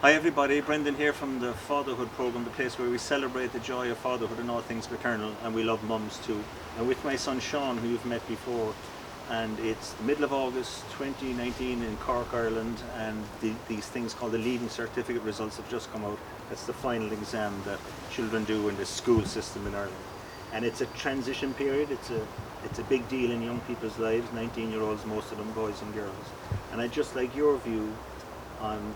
Hi everybody, Brendan here from the Fatherhood Programme, the place where we celebrate the joy of fatherhood and all things paternal, and we love mums too. And with my son Seán, who you've met before, and it's the middle of August 2019 in Cork, Ireland, and these things called the Leaving Certificate results have just come out. That's the final exam that children do in the school system in Ireland. And it's a transition period, it's a big deal in young people's lives, 19-year-olds, most of them, boys and girls. And I'd just like your view on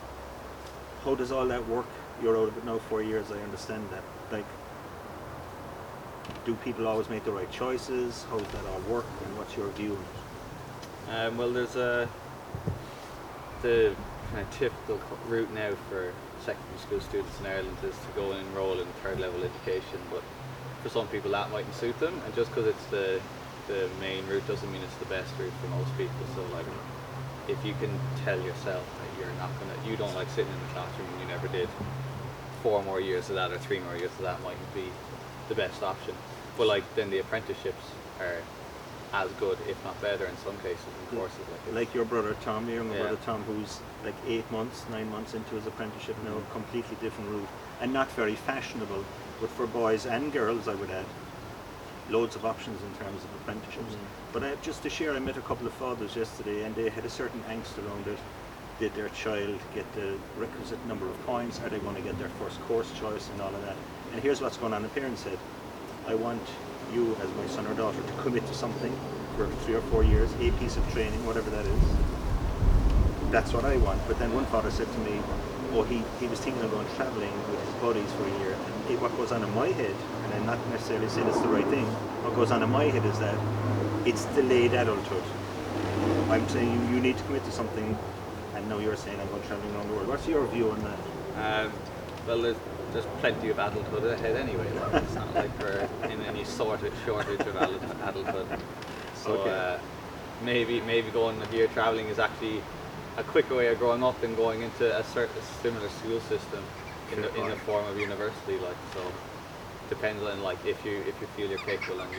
how does all that work? You're out of it now 4 years, I understand that. Like, do people always make the right choices? How does that all work? And what's your view on it? Well, there's the kind of typical route now for secondary school students in Ireland is to go and enrol in third level education, but for some people that mightn't suit them, and just because it's the main route doesn't mean it's the best route for most people. So like, if you can tell yourself that you don't like sitting in the classroom and you never did, 4 more years of that or 3 more years of that mightn't be the best option. But like, then the apprenticeships are as good, if not better in some cases, in courses like your brother Tom, your younger brother Tom, who's like 9 months into his apprenticeship now, a completely different route, and not very fashionable, but for boys and girls, I would add, loads of options in terms of apprenticeships. But just to share, I met a couple of fathers yesterday, and they had a certain angst around it. Did their child get the requisite number of points? Are they going to get their first course choice and all of that? And here's what's going on. The parent said, I want you as my son or daughter to commit to something for 3 or 4 years, a piece of training, whatever that is. That's what I want. But then one father said to me, oh, he was thinking of going traveling with his buddies for a year. And what goes on in my head, and I'm not necessarily saying it's the right thing, what goes on in my head is that it's delayed adulthood. I'm saying you need to commit to something, and now you're saying I'm going traveling around the world. What's your view on that? Well, there's plenty of adulthood ahead anyway. Like, it's not like we're in any sort of shortage of adulthood. So maybe going a year traveling is actually a quicker way of growing up than going into a similar school system in the form of university. Like, so depends on like if you feel you're capable and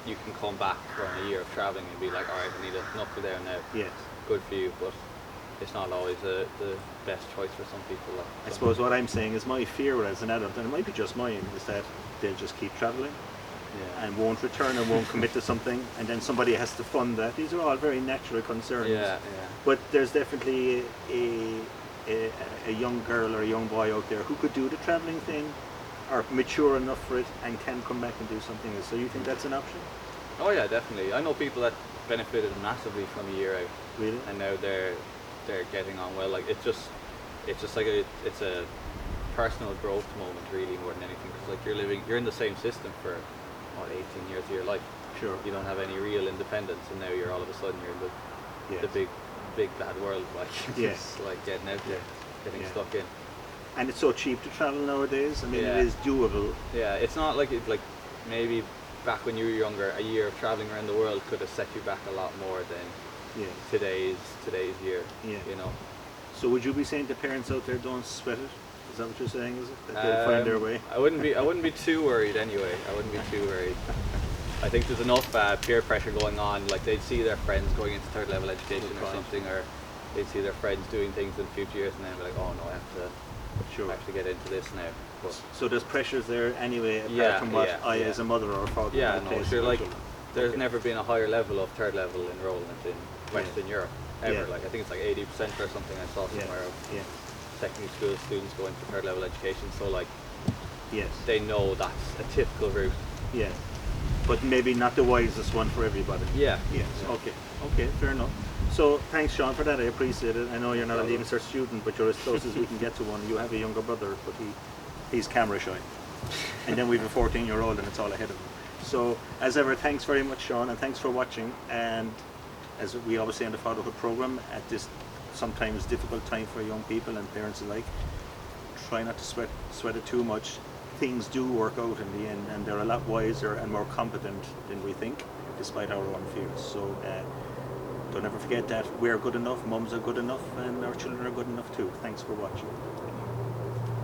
you can come back from a year of traveling and be like, all right, I need enough for there now. Yes. Good for you, but it's not always the best choice for some people. Like, I suppose what I'm saying is my fear as an adult, and it might be just mine, is that they'll just keep traveling and won't return and won't commit to something, and then somebody has to fund that. These are all very natural concerns. But there's definitely a young girl or a young boy out there who could do the traveling thing, are mature enough for it, and can come back and do something else. So you think that's an option? Oh yeah, definitely. I know people that benefited massively from a year out. Really? And now they're getting on well. Like, it's just like it's a personal growth moment really more than anything, because like you're in the same system for 18 years of your life. Sure. You don't have any real independence, and now you're all of a sudden you're in the big bad world, like just like getting out there, getting stuck in. And it's so cheap to travel nowadays. I mean, it is doable. Yeah, it's not like maybe back when you were younger, a year of traveling around the world could have set you back a lot more than today's year. You know. So would you be saying to parents out there, don't sweat it? Is that what you're saying? Is it that they'll find their way? I wouldn't be too worried anyway. I wouldn't be too worried. I think there's enough peer pressure going on. Like, they'd see their friends going into third level education or something, or they'd see their friends doing things in future years, and then be like, oh no, I have to get into this now. But so there's pressures there anyway, apart from what I as a mother or father sure, like, there's never been a higher level of third level enrollment in Western Europe ever. Like, I think it's like 80% or something I saw somewhere of secondary school students going to third level education. So like, they know that's a typical route. Yeah. But maybe not the wisest one for everybody. Yeah. Okay, fair enough. So thanks, Seán, for that. I appreciate it. I know you're not a Leaving Cert student, but you're as close as we can get to one. You have a younger brother, but he's camera shy. And then we have a 14-year-old, and it's all ahead of him. So as ever, thanks very much, Seán, and thanks for watching. And as we always say on the Fatherhood Programme, at this sometimes difficult time for young people and parents alike, try not to sweat it too much. Things do work out in the end, and they're a lot wiser and more competent than we think, despite our own fears. So don't ever forget that we're good enough, mums are good enough, and our children are good enough too. Thanks for watching.